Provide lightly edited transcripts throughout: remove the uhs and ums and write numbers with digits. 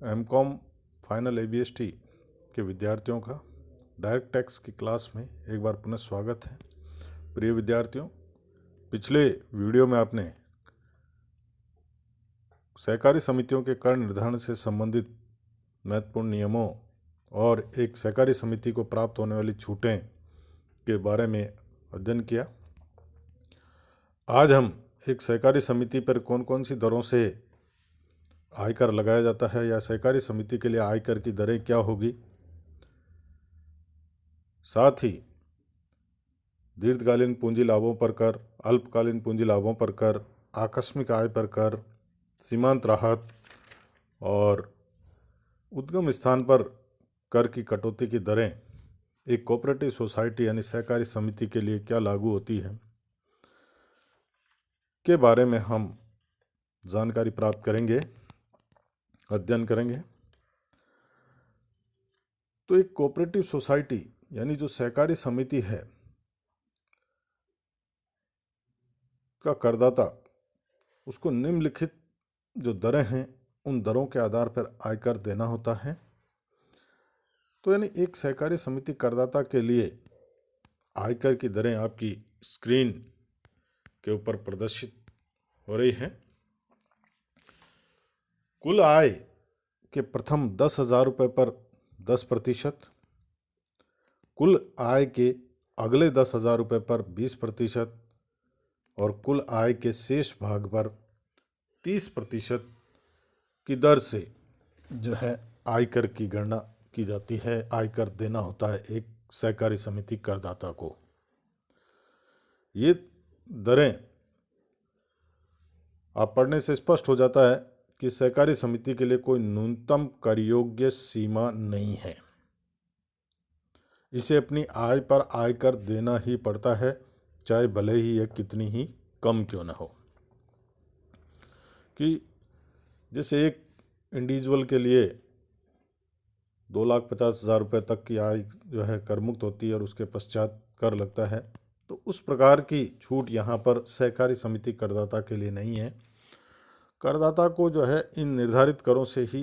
MCom final एबीएसटी के विद्यार्थियों का डायरेक्ट टैक्स की क्लास में एक बार पुनः स्वागत है। प्रिय विद्यार्थियों, पिछले वीडियो में आपने सहकारी समितियों के कर निर्धारण से संबंधित महत्वपूर्ण नियमों और एक सहकारी समिति को प्राप्त होने वाली छूटें के बारे में अध्ययन किया। आज हम एक सहकारी समिति पर कौन कौन सी दरों से आयकर लगाया जाता है या सहकारी समिति के लिए आयकर की दरें क्या होगी, साथ ही दीर्घकालीन पूंजी लाभों पर कर, अल्पकालीन पूंजी लाभों पर कर, आकस्मिक आय पर कर, सीमांत राहत और उद्गम स्थान पर कर की कटौती की दरें एक कोऑपरेटिव सोसाइटी यानी सहकारी समिति के लिए क्या लागू होती है के बारे में हम जानकारी प्राप्त करेंगे, अध्ययन करेंगे। तो एक कोऑपरेटिव सोसाइटी यानी जो सहकारी समिति है का करदाता उसको निम्नलिखित जो दरें हैं उन दरों के आधार पर आयकर देना होता है। तो यानी एक सहकारी समिति करदाता के लिए आयकर की दरें आपकी स्क्रीन के ऊपर प्रदर्शित हो रही है। कुल आय के प्रथम 10,000 रुपये पर 10%, कुल आय के अगले 10,000 रुपये पर 20% और कुल आय के शेष भाग पर 30% की दर से जो है आयकर की गणना की जाती है, आयकर देना होता है एक सहकारी समिति करदाता को। ये दरें आप पढ़ने से स्पष्ट हो जाता है कि सहकारी समिति के लिए कोई न्यूनतम कर योग्य सीमा नहीं है। इसे अपनी आय पर आयकर देना ही पड़ता है, चाहे भले ही यह कितनी ही कम क्यों न हो। कि जैसे एक इंडिविजुअल के लिए 2,50,000 रुपये तक की आय जो है कर मुक्त होती है और उसके पश्चात कर लगता है, तो उस प्रकार की छूट यहाँ पर सहकारी समिति करदाता के लिए नहीं है। करदाता को जो है इन निर्धारित करों से ही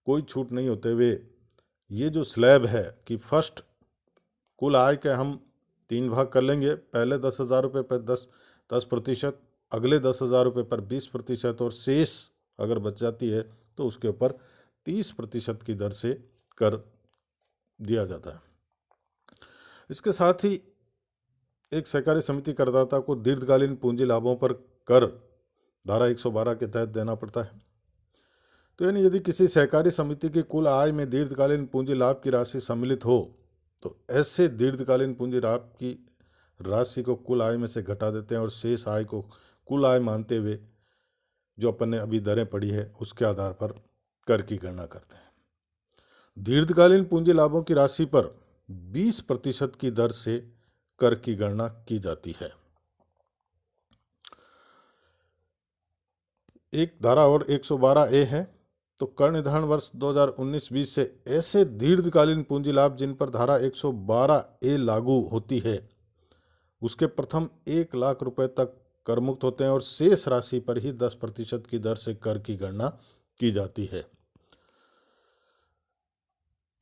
कोई छूट नहीं होते हुए ये जो स्लैब है कि फर्स्ट कुल आय के हम 3 भाग कर लेंगे। पहले 10,000 रुपये पर 10%, अगले 10,000 रुपये पर 20% और शेष अगर बच जाती है तो उसके ऊपर 30% की दर से कर दिया जाता है। इसके साथ ही एक सहकारी समिति करदाता को दीर्घकालीन पूंजी लाभों पर कर धारा 112 के तहत देना पड़ता है। तो यानी यदि किसी सहकारी समिति की कुल आय में दीर्घकालीन पूंजी लाभ की राशि सम्मिलित हो तो ऐसे दीर्घकालीन पूंजी लाभ की राशि को कुल आय में से घटा देते हैं और शेष आय को कुल आय मानते हुए जो अपन ने अभी दरें पढ़ी है उसके आधार पर कर की गणना करते हैं। दीर्घकालीन पूंजी लाभों की राशि पर 20% की दर से कर की गणना की जाती है। एक धारा और 112A है। तो कर निर्धारण वर्ष 2019-20 से ऐसे दीर्घकालीन पूंजी लाभ जिन पर धारा 112A लागू होती है उसके प्रथम 1 लाख रुपए तक कर मुक्त होते हैं और शेष राशि पर ही 10% की दर से कर की गणना की जाती है।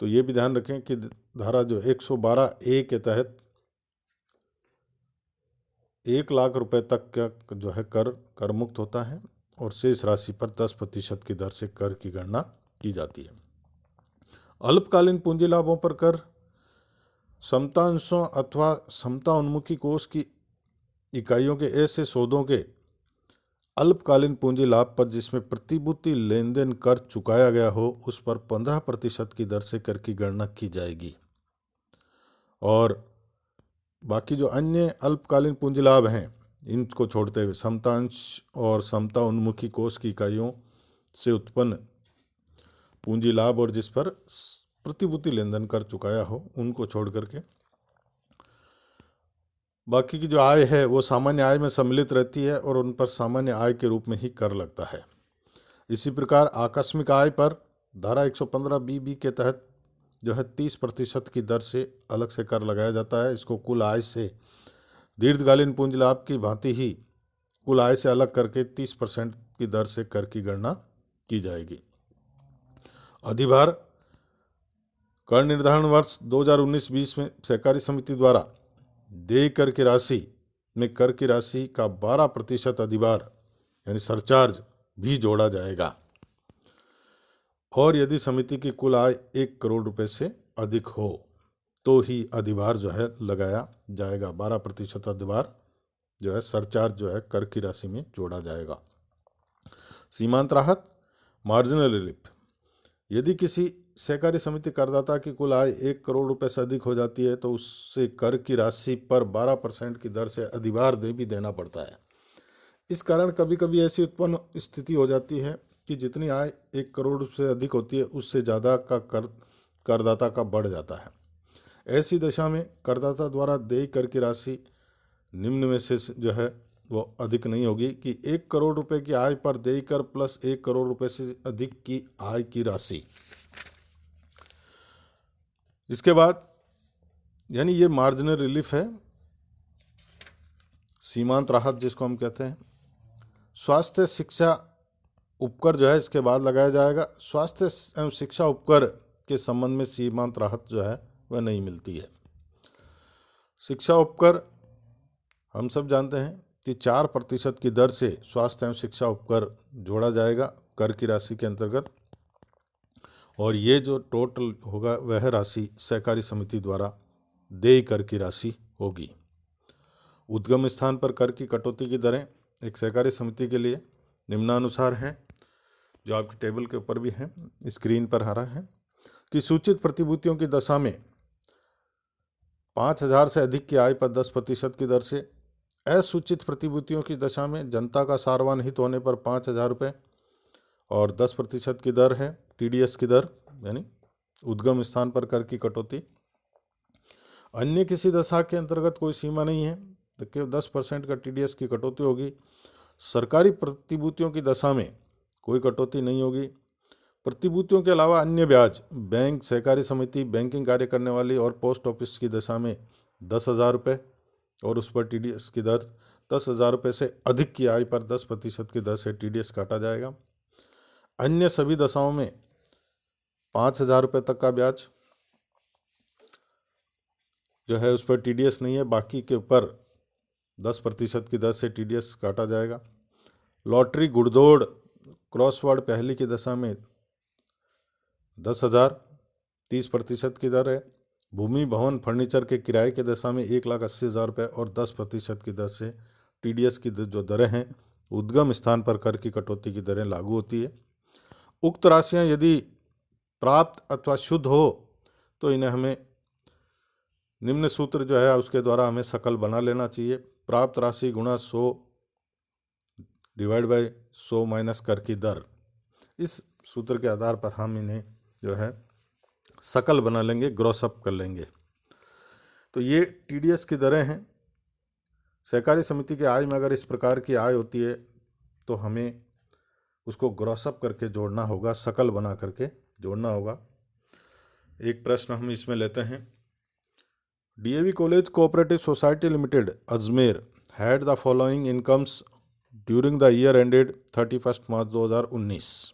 तो ये भी ध्यान रखें कि धारा जो 112A के तहत 1 लाख रुपए तक का जो है कर मुक्त होता है और शेष राशि पर 10% की दर से कर की गणना की जाती है। अल्पकालीन पूंजी लाभों पर कर समता अंशों अथवा समता उन्मुखी कोष की इकाइयों के ऐसे सौदों के अल्पकालीन पूंजी लाभ पर जिसमें प्रतिभूति लेन देन कर चुकाया गया हो उस पर 15% की दर से कर की गणना की जाएगी। और बाकी जो अन्य अल्पकालीन पूंजी लाभ हैं इनको छोड़ते हुए समतांश और समता उन्मुखी कोष की इकाइयों से उत्पन्न पूंजी लाभ और जिस पर प्रतिभूति लेन देन कर चुकाया हो उनको छोड़ करके बाकी की जो आय है वो सामान्य आय में सम्मिलित रहती है और उन पर सामान्य आय के रूप में ही कर लगता है। इसी प्रकार आकस्मिक आय पर धारा 115BB के तहत जो है 30% की दर से अलग से कर लगाया जाता है। इसको कुल आय से दीर्घकालीन पूंजी लाभ की भांति ही कुल आय से अलग करके 30% की दर से कर की गणना की जाएगी। अधिभार कर निर्धारण वर्ष 2019-20 में सहकारी समिति द्वारा देय कर की राशि में कर की राशि का 12% अधिभार यानी सरचार्ज भी जोड़ा जाएगा। और यदि समिति की कुल आय 1 करोड़ रुपए से अधिक हो तो ही अधिभार जो है लगाया जाएगा। 12% अधिभार जो है सरचार्ज जो है कर की राशि में जोड़ा जाएगा। सीमांत राहत मार्जिनल रिलीफ, यदि किसी सहकारी समिति करदाता की कुल आय 1 करोड़ रुपए से अधिक हो जाती है तो उससे कर की राशि पर 12% की दर से अधिभार भी देना पड़ता है। इस कारण कभी कभी ऐसी उत्पन्न स्थिति हो जाती है कि जितनी आय 1 करोड़ से अधिक होती है उससे ज़्यादा का कर करदाता का बढ़ जाता है। ऐसी दशा में करदाता द्वारा देय कर की राशि निम्न में से जो है वो अधिक नहीं होगी कि 1 करोड़ रुपए की आय पर देय कर प्लस 1 करोड़ रुपए से अधिक की आय की राशि। इसके बाद यानी ये मार्जिनल रिलीफ है, सीमांत राहत जिसको हम कहते हैं। स्वास्थ्य शिक्षा उपकर जो है इसके बाद लगाया जाएगा। स्वास्थ्य एवं शिक्षा उपकर के संबंध में सीमांत राहत जो है वह नहीं मिलती है। शिक्षा उपकर हम सब जानते हैं कि 4% की दर से स्वास्थ्य एवं शिक्षा उपकर जोड़ा जाएगा कर की राशि के अंतर्गत, और ये जो टोटल होगा वह राशि सहकारी समिति द्वारा देय कर की राशि होगी। उद्गम स्थान पर कर की कटौती की दरें एक सहकारी समिति के लिए निम्नानुसार हैं, जो आपकी टेबल के ऊपर भी हैं, स्क्रीन पर आ रहा है कि सूचित प्रतिभूतियों की दशा में 5,000 से अधिक की आय पर 10% की दर से, असूचित प्रतिभूतियों की दशा में जनता का सारवान हित होने पर 5,000 रुपये और 10% की दर है TDS की दर, यानी उद्गम स्थान पर कर की कटौती। अन्य किसी दशा के अंतर्गत कोई सीमा नहीं है तो केवल 10% का TDS की कटौती होगी। सरकारी प्रतिभूतियों की दशा में कोई कटौती नहीं होगी। प्रतिभूतियों के अलावा अन्य ब्याज बैंक, सहकारी समिति, बैंकिंग कार्य करने वाली और पोस्ट ऑफिस की दशा में 10,000 रुपये और उस पर TDS की दर 10,000 रुपये से अधिक की आय पर 10% की दर से TDS काटा जाएगा। अन्य सभी दशाओं में 5,000 रुपये तक का ब्याज जो है उस पर TDS नहीं है, बाकी के ऊपर 10% की दर से TDS काटा जाएगा। लॉटरी, गुड़दौड़, क्रॉसवर्ड पहली की दशा में 10,000 30% की दर है। भूमि, भवन, फर्नीचर के किराए की दशा में 1,80,000 रुपये और 10% की दर से TDS की जो दरें हैं उद्गम स्थान पर कर की कटौती की दरें लागू होती है। उक्त राशियां यदि प्राप्त अथवा शुद्ध हो तो इन्हें हमें निम्न सूत्र जो है उसके द्वारा हमें सकल बना लेना चाहिए। प्राप्त राशि गुणा 100 डिवाइड बाय 100 माइनस कर की दर। इस सूत्र के आधार पर हम इन्हें जो है सकल बना लेंगे, ग्रॉस अप कर लेंगे। तो ये TDS की दरें हैं। सहकारी समिति के आय में अगर इस प्रकार की आय होती है तो हमें उसको ग्रॉस अप करके जोड़ना होगा, सकल बना करके जोड़ना होगा। एक प्रश्न हम इसमें लेते हैं। DAV college cooperative society limited Ajmer had the following incomes during the year ended 31 March 2019।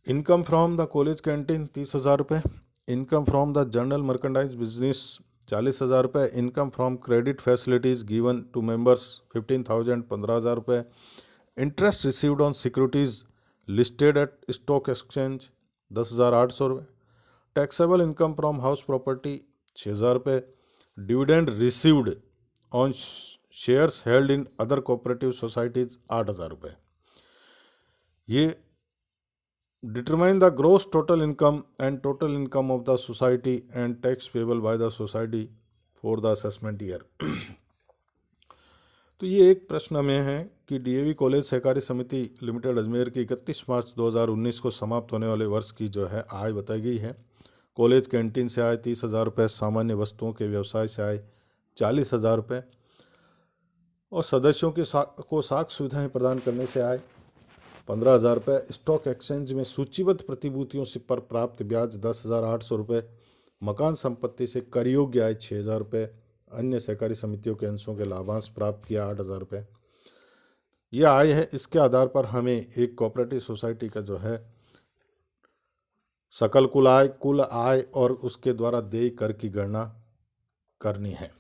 Income from the college canteen 30,000 रुपये, income from the general merchandise business 40,000 रुपये, income from credit facilities given to members 15,000 15,000 रुपये, interest received on securities listed at stock exchange 10,800 रुपये, taxable income from house property 6,000 रुपये, dividend received on shares held in other cooperative societies 8,000 रुपये। ये determine the gross total income and total income of the society and tax payable by the society for the assessment year. तो ये एक प्रश्न में है कि DAV कॉलेज सहकारी समिति लिमिटेड अजमेर की 31 मार्च 2019 को समाप्त होने वाले वर्ष की जो है आय बताई गई है। कॉलेज कैंटीन से आय 30,000 रुपये, सामान्य वस्तुओं के व्यवसाय से आय 40,000 रुपये और सदस्यों को साख सुविधाएं प्रदान करने से आय 15,000 रुपये, स्टॉक एक्सचेंज में सूचीबद्ध प्रतिभूतियों से पर प्राप्त ब्याज 10,800 रुपये, मकान संपत्ति से कर योग्य आय 6,000 रुपये, अन्य सहकारी समितियों के अंशों के लाभांश प्राप्त किया 8,000 रुपये। ये आय है, इसके आधार पर हमें एक कोऑपरेटिव सोसाइटी का जो है सकल कुल आय और उसके द्वारा देय कर की गणना करनी है।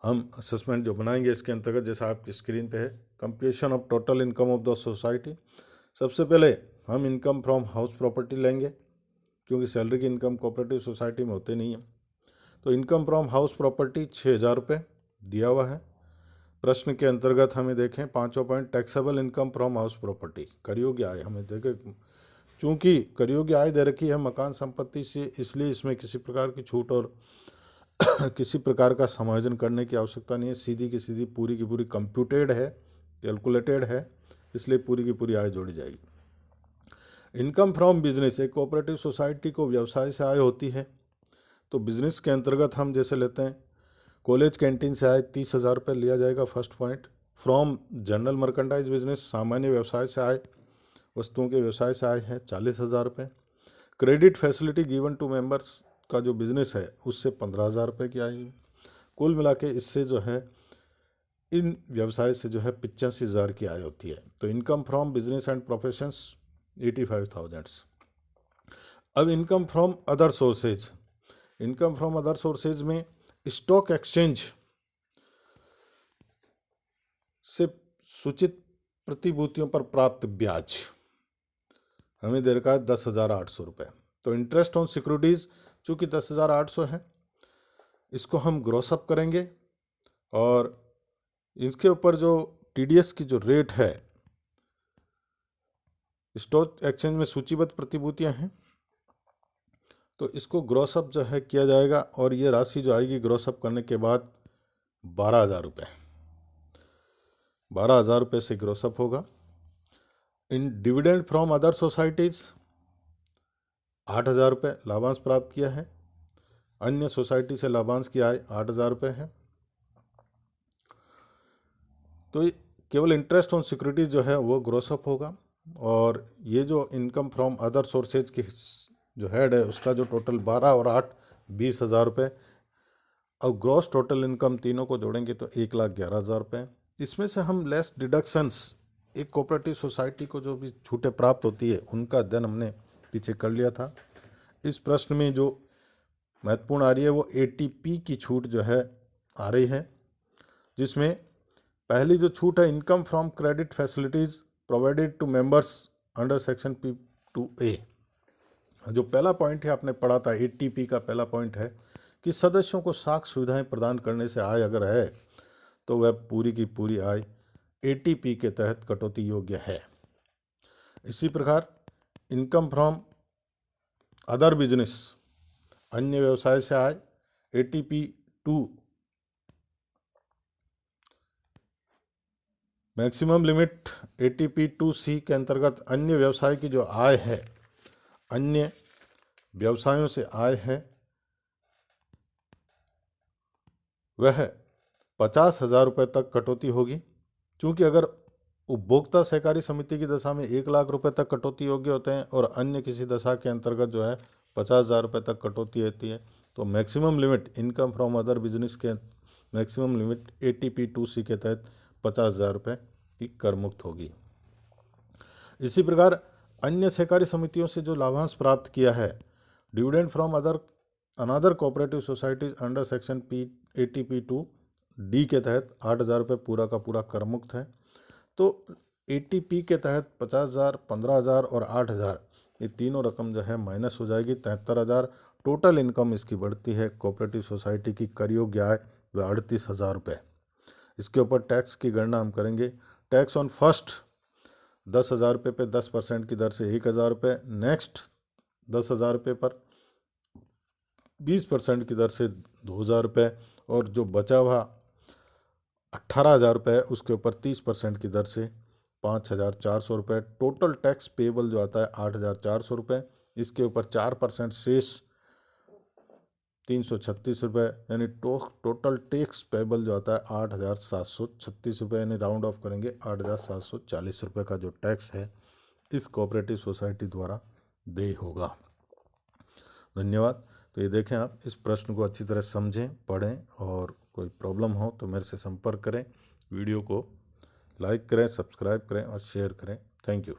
हम असेसमेंट जो बनाएंगे इसके अंतर्गत जैसा आपकी स्क्रीन पे है, computation of total income of the society. सबसे पहले हम इनकम फ्रॉम हाउस प्रॉपर्टी लेंगे, क्योंकि सैलरी की इनकम कोऑपरेटिव सोसाइटी में होते नहीं है। तो इनकम फ्रॉम हाउस प्रॉपर्टी 6,000 रुपये दिया हुआ है। प्रश्न के अंतर्गत हमें देखें 5वां point, taxable income from house property, कर योग्य आय हमें देखें। चूँकि कर योग्य आय दे रखी है मकान संपत्ति से, इसलिए इसमें किसी प्रकार की छूट और किसी प्रकार का समायोजन करने की आवश्यकता नहीं है। सीधी की सीधी पूरी की पूरी कंप्यूटेड है, कैलकुलेटेड है, इसलिए पूरी की पूरी आय जोड़ी जाएगी। इनकम फ्रॉम बिजनेस, एक कोऑपरेटिव सोसाइटी को व्यवसाय से आय होती है। तो बिजनेस के अंतर्गत हम जैसे लेते हैं कॉलेज कैंटीन से आय 30,000 रुपये लिया जाएगा, first point. From general merchandise business, सामान्य व्यवसाय से आय, वस्तुओं के व्यवसाय से आय है 40,000 रुपये। Credit facility given to members का जो बिजनेस है उससे 15,000 रुपये की आय। कुल मिला के इससे जो है इन व्यवसाय से जो है 85,000 की आय होती है। तो income from business and professions 85,000। अब income from other sources, income from other sources में स्टॉक एक्सचेंज से सूचित प्रतिभूतियों पर प्राप्त ब्याज हमें दे रखा है 10,800 रुपये। तो इंटरेस्ट ऑन सिक्योरिटीज चूँकि 10,800 है, इसको हम ग्रॉस अप करेंगे और इसके ऊपर जो TDS की जो रेट है, स्टॉक एक्सचेंज में सूचीबद्ध प्रतिभूतियां हैं, तो इसको ग्रॉस अप जो है किया जाएगा और ये राशि जो आएगी ग्रॉस अप करने के बाद 12,000 रुपये, 12,000 रुपये से ग्रॉस अप होगा। इन डिविडेंड फ्रॉम अदर सोसाइटीज 8,000 रुपये लाभांश प्राप्त किया है। अन्य सोसाइटी से लाभांश की आय 8,000 रुपये है। तो केवल इंटरेस्ट ऑन सिक्योरिटीज जो है वो ग्रॉस अप होगा। और ये जो इनकम फ्रॉम अदर सोर्सेज की जो हेड है उसका जो टोटल 12 और 8 20,000 रुपये, और ग्रॉस टोटल इनकम तीनों को जोड़ेंगे तो 1,11,000 रुपये। इसमें से हम लेस डिडक्शंस, एक कोऑपरेटिव सोसाइटी को जो भी छूटें प्राप्त होती है उनका अध्ययन हमने पीछे कर लिया था। इस प्रश्न में जो महत्वपूर्ण आ रही है वो ATP की छूट जो है आ रही है, जिसमें पहली जो छूट है income from credit facilities provided to members under section P2A। जो पहला पॉइंट है आपने पढ़ा था, ATP का पहला पॉइंट है कि सदस्यों को साख सुविधाएं प्रदान करने से आय अगर है तो वह पूरी की पूरी आय ATP के तहत कटौती योग्य है। इसी प्रकार इनकम फ्रॉम अदर बिजनेस, अन्य व्यवसाय से आय ATP2 मैक्सिमम लिमिट ATP2C के अंतर्गत अन्य व्यवसाय की जो आय है, अन्य व्यवसायों से आय है, वह 50,000 रुपये तक कटौती होगी। क्योंकि अगर उपभोक्ता सहकारी समिति की दशा में 1,00,000 रुपये तक कटौती योग्य होते हैं और अन्य किसी दशा के अंतर्गत जो है 50,000 रुपये तक कटौती होती है, तो maximum limit income from other business के मैक्सिमम लिमिट ATP2C के तहत 50,000 रुपये की कर मुक्त होगी। इसी प्रकार अन्य सहकारी समितियों से जो लाभांश प्राप्त किया है, dividend from another cooperative societies under section ATP2D के तहत 8,000 रुपये पूरा का पूरा कर मुक्त है। तो ATP के तहत 50,000, 15,000 और 8,000 ये तीनों रकम जो है माइनस हो जाएगी, 73,000। टोटल इनकम इसकी बढ़ती है कोऑपरेटिव सोसाइटी की कर योग्य आय वह 38,000 रुपये। इसके ऊपर टैक्स की गणना हम करेंगे। टैक्स ऑन फर्स्ट 10,000 रुपये पे 10% की दर से 1,000 रुपये, नेक्स्ट 10,000 रुपये पर 20% की दर से 2,000 रुपये, और जो बचा हुआ 18,000 रुपये उसके ऊपर 30% की दर से 5,400 रुपये। टोटल टैक्स पेबल जो आता है 8,400 रुपये। इसके ऊपर 4% शेष 336 रुपये, यानी टोटल टैक्स पेबल जो आता है 8,736 रुपये, यानी राउंड ऑफ करेंगे 8,740 रुपये का जो टैक्स है इस कोऑपरेटिव सोसाइटी द्वारा देय होगा। धन्यवाद। तो ये देखें, आप इस प्रश्न को अच्छी तरह समझें, पढ़ें, और कोई प्रॉब्लम हो तो मेरे से संपर्क करें। वीडियो को लाइक करें, सब्सक्राइब करें और शेयर करें। Thank you.